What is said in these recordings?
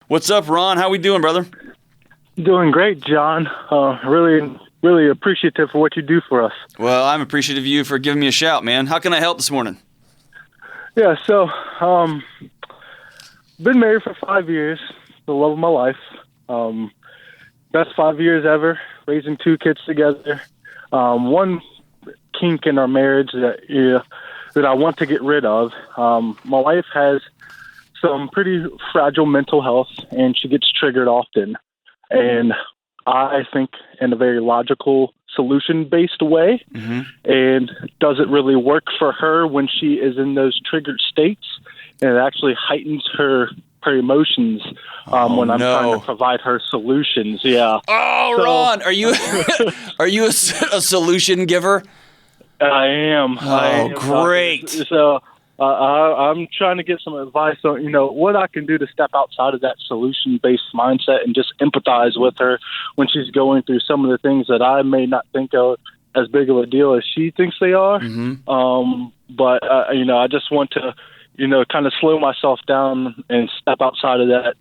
What's up, Ron? How we doing, brother? Doing great, John. Really appreciative for what you do for us. Well, I'm appreciative of you for giving me a shout, man. How can I help this morning? Yeah, so been married for 5 years, the love of my life. Best 5 years ever, raising 2 kids together. One kink in our marriage that I want to get rid of. My wife has some pretty fragile mental health, and she gets triggered often. And I think in a very logical, solution-based way. Mm-hmm. And does it really work for her when she is in those triggered states? And it actually heightens her emotions when I'm trying to provide her solutions. Yeah. Oh, so, Ron, are you a solution giver? I am. Great. So I'm trying to get some advice on, what I can do to step outside of that solution-based mindset and just empathize with her when she's going through some of the things that I may not think of as big of a deal as she thinks they are. Mm-hmm. But I just want to, kind of slow myself down and step outside of that,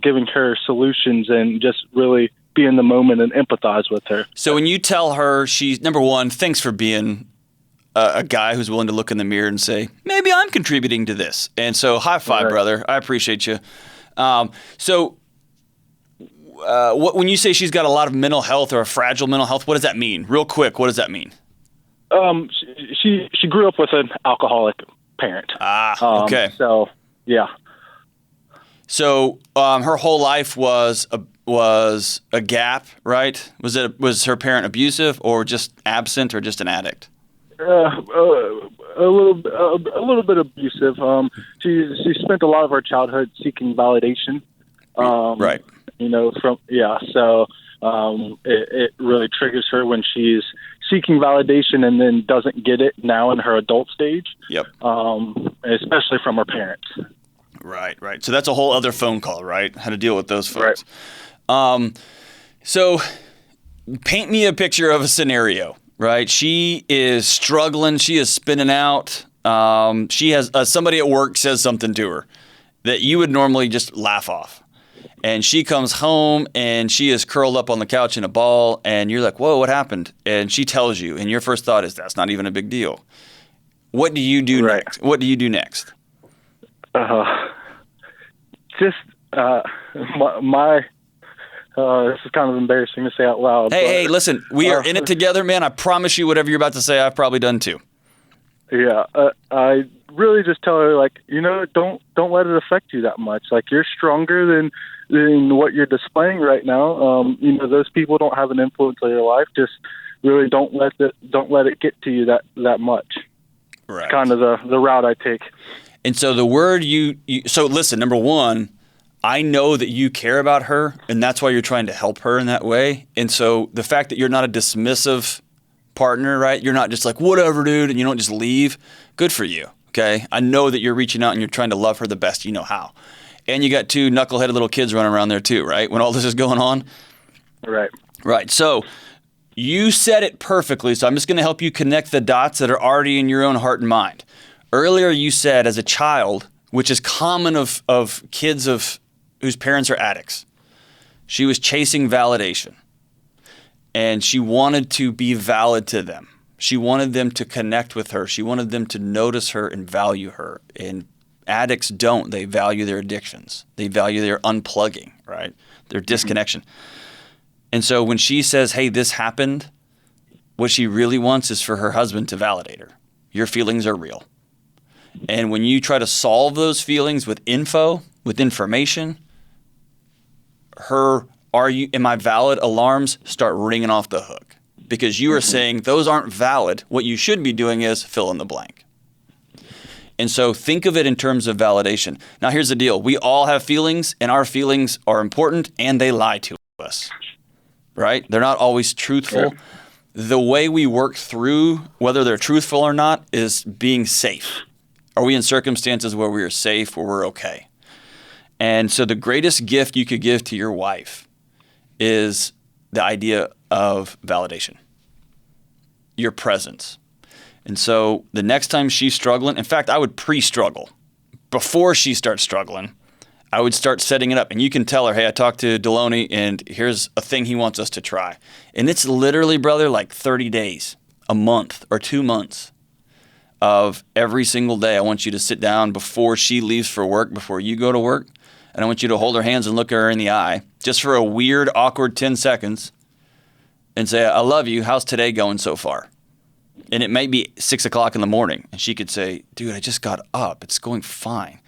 giving her solutions and just really be in the moment and empathize with her. So when you tell her she's, number one, thanks for being a guy who's willing to look in the mirror and say, maybe I'm contributing to this. And so high five, brother. I appreciate you. When you say she's got a lot of mental health or a fragile mental health, what does that mean? Real quick, what does that mean? She grew up with an alcoholic parent. Okay. So, yeah. So her whole life was a gap, right? Was her parent abusive or just absent or just an addict? A little bit abusive. She spent a lot of her childhood seeking validation. Right. So it really triggers her when she's seeking validation and then doesn't get it now in her adult stage. Yep. Especially from her parents. Right. So that's a whole other phone call, right? How to deal with those folks. Right. So paint me a picture of a scenario, right? She is struggling. She is spinning out. She has somebody at work says something to her that you would normally just laugh off. And she comes home and she is curled up on the couch in a ball and you're like, whoa, what happened? And she tells you, and your first thought is, that's not even a big deal. What do you do next? What do you do next? This is kind of embarrassing to say out loud. Hey, listen, we are in it together, man. I promise you whatever you're about to say, I've probably done too. Yeah, I really just tell her, don't let it affect you that much. You're stronger than what you're displaying right now. Those people don't have an influence on your life. Just really don't let it get to you that much. Right. It's kind of the route I take. And so the word so listen, number one, I know that you care about her, and that's why you're trying to help her in that way. And so the fact that you're not a dismissive partner, right? You're not just like, whatever, dude, and you don't just leave. Good for you, okay? I know that you're reaching out and you're trying to love her the best you know how. And you got 2 knuckleheaded little kids running around there too, right? When all this is going on. Right. So you said it perfectly, so I'm just going to help you connect the dots that are already in your own heart and mind. Earlier you said as a child, which is common of kids whose parents are addicts, she was chasing validation. And she wanted to be valid to them. She wanted them to connect with her. She wanted them to notice her and value her. And addicts don't. They value their addictions. They value their unplugging, right? Their disconnection. And so when she says, hey, this happened, what she really wants is for her husband to validate her. Your feelings are real. And when you try to solve those feelings with information, am I valid alarms start ringing off the hook, because you are saying those aren't valid. What you should be doing is fill in the blank. And so think of it in terms of validation. Now here's the deal. We all have feelings, and our feelings are important, and they lie to us, right? They're not always truthful. Sure. The way we work through whether they're truthful or not is being safe. Are we in circumstances where we are safe, where we're okay? And so the greatest gift you could give to your wife is the idea of validation, your presence. And so the next time she's struggling, in fact, I would pre-struggle. Before she starts struggling, I would start setting it up. And you can tell her, hey, I talked to Delony, and here's a thing he wants us to try. And it's literally, brother, like 30 days, a month, or 2 months of every single day. I want you to sit down before she leaves for work, before you go to work. And I want you to hold her hands and look her in the eye, just for a weird, awkward 10 seconds, and say, I love you. How's today going so far? And it might be 6 o'clock in the morning. And she could say, dude, I just got up. It's going fine.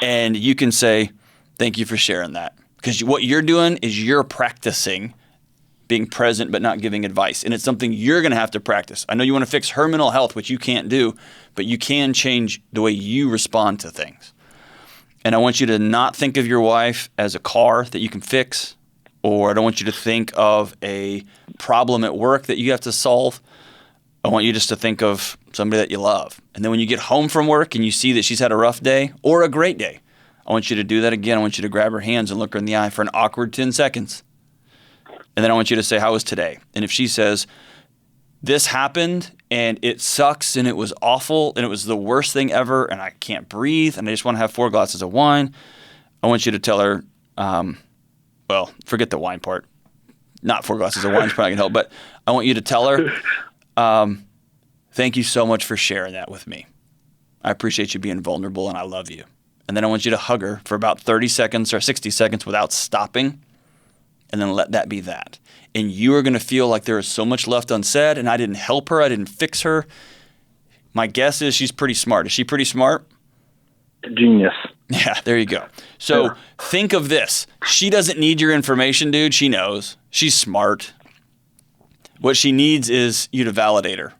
And you can say, thank you for sharing that. Because what you're doing is you're practicing being present but not giving advice. And it's something you're going to have to practice. I know you want to fix her mental health, which you can't do, but you can change the way you respond to things. And I want you to not think of your wife as a car that you can fix, or I don't want you to think of a problem at work that you have to solve. I want you just to think of somebody that you love. And then when you get home from work and you see that she's had a rough day or a great day, I want you to do that again. I want you to grab her hands and look her in the eye for an awkward 10 seconds. And then I want you to say, how was today? And if she says, this happened and it sucks and it was awful and it was the worst thing ever and I can't breathe and I just want to have 4 glasses of wine, I want you to tell her, well, forget the wine part. Not 4 glasses of wine is probably going to help, but I want you to tell her, thank you so much for sharing that with me. I appreciate you being vulnerable and I love you. And then I want you to hug her for about 30 seconds or 60 seconds without stopping, and then let that be that. And you are going to feel like there is so much left unsaid, and I didn't help her, I didn't fix her. My guess is she's pretty smart. Is she pretty smart? Genius. Yeah, there you go. So think of this. She doesn't need your information, dude. She knows. She's smart. What she needs is you to validate her.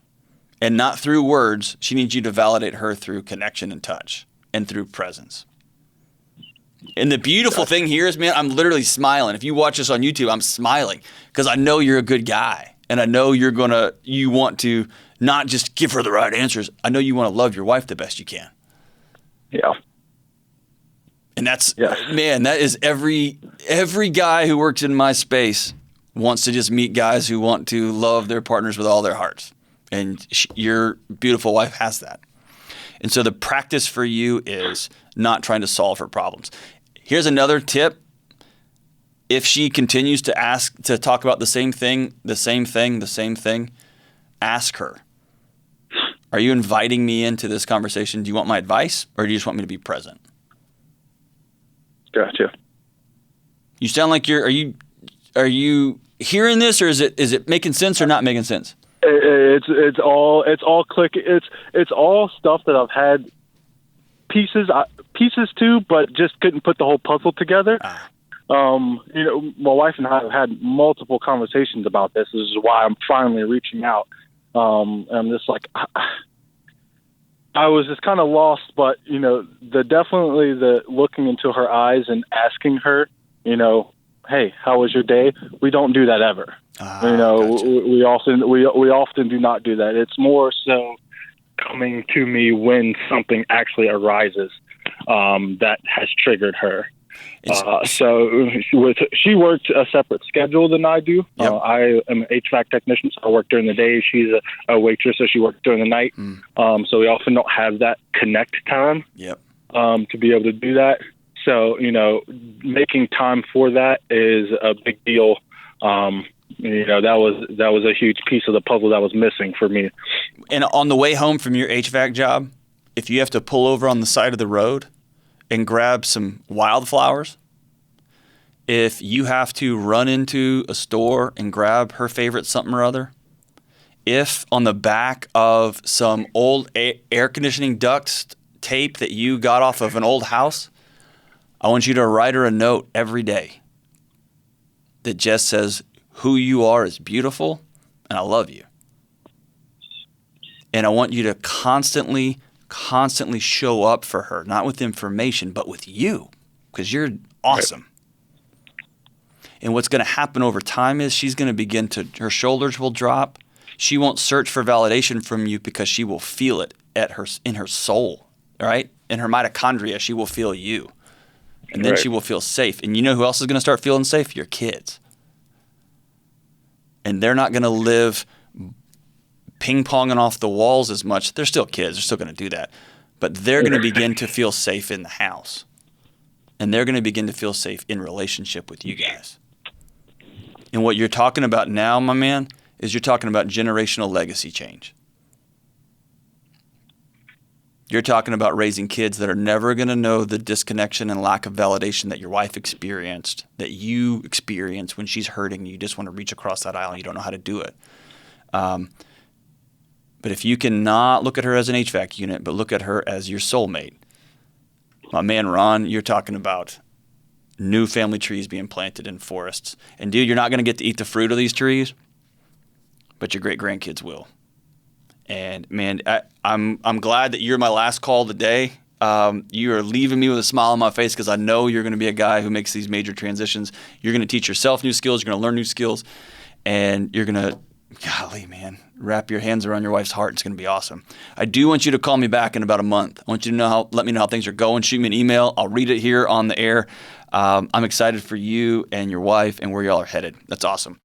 And not through words. She needs you to validate her through connection and touch and through presence. And the beautiful thing here is, man, I'm literally smiling. If you watch this on YouTube, I'm smiling because I know you're a good guy. And I know you want to not just give her the right answers. I know you want to love your wife the best you can. Yeah. And that's, man, that is every guy who works in my space wants to just meet guys who want to love their partners with all their hearts. And your beautiful wife has that. And so the practice for you is not trying to solve her problems. Here's another tip. If she continues to talk about the same thing, ask her, are you inviting me into this conversation? Do you want my advice or do you just want me to be present? Gotcha. You sound like are you hearing this, or is it making sense or not making sense? It's all click. It's all stuff that I've had pieces to, but just couldn't put the whole puzzle together. My wife and I have had multiple conversations about this. This is why I'm finally reaching out. I'm just like, I was just kind of lost, but definitely the looking into her eyes and asking her, hey, how was your day? We don't do that ever. Gotcha. we often do not do that. It's more so coming to me when something actually arises that has triggered her. So she worked a separate schedule than I do. Yep. I am an HVAC technician, so I work during the day. She's a waitress, so she works during the night. So we often don't have that connect time to be able to do that. So, making time for that is a big deal. That was a huge piece of the puzzle that was missing for me. And on the way home from your HVAC job, if you have to pull over on the side of the road and grab some wildflowers, if you have to run into a store and grab her favorite something or other, if on the back of some old air conditioning duct tape that you got off of an old house, I want you to write her a note every day that just says, who you are is beautiful and I love you. And I want you to constantly show up for her, not with information, but with you, because you're awesome. Right. And what's going to happen over time is she's going to her shoulders will drop. She won't search for validation from you because she will feel it in her soul, right? In her mitochondria, she will feel you. And then she will feel safe. And you know who else is going to start feeling safe? Your kids. And they're not going to live ping-ponging off the walls as much. They're still kids. They're still going to do that. But they're going to begin to feel safe in the house. and they're going to begin to feel safe in relationship with you guys. And what you're talking about now, my man, is you're talking about generational legacy change. You're talking about raising kids that are never going to know the disconnection and lack of validation that your wife experienced, that you experience when she's hurting. You just want to reach across that aisle and you don't know how to do it. But if you cannot look at her as an HVAC unit, but look at her as your soulmate, my man Ron, you're talking about new family trees being planted in forests. And dude, you're not going to get to eat the fruit of these trees, but your great-grandkids will. And man, I'm glad that you're my last call of the day. You are leaving me with a smile on my face because I know you're going to be a guy who makes these major transitions. You're going to teach yourself new skills. You're going to learn new skills. And you're going to, golly, man, wrap your hands around your wife's heart. It's going to be awesome. I do want you to call me back in about a month. I want you to let me know how things are going. Shoot me an email. I'll read it here on the air. I'm excited for you and your wife and where y'all are headed. That's awesome.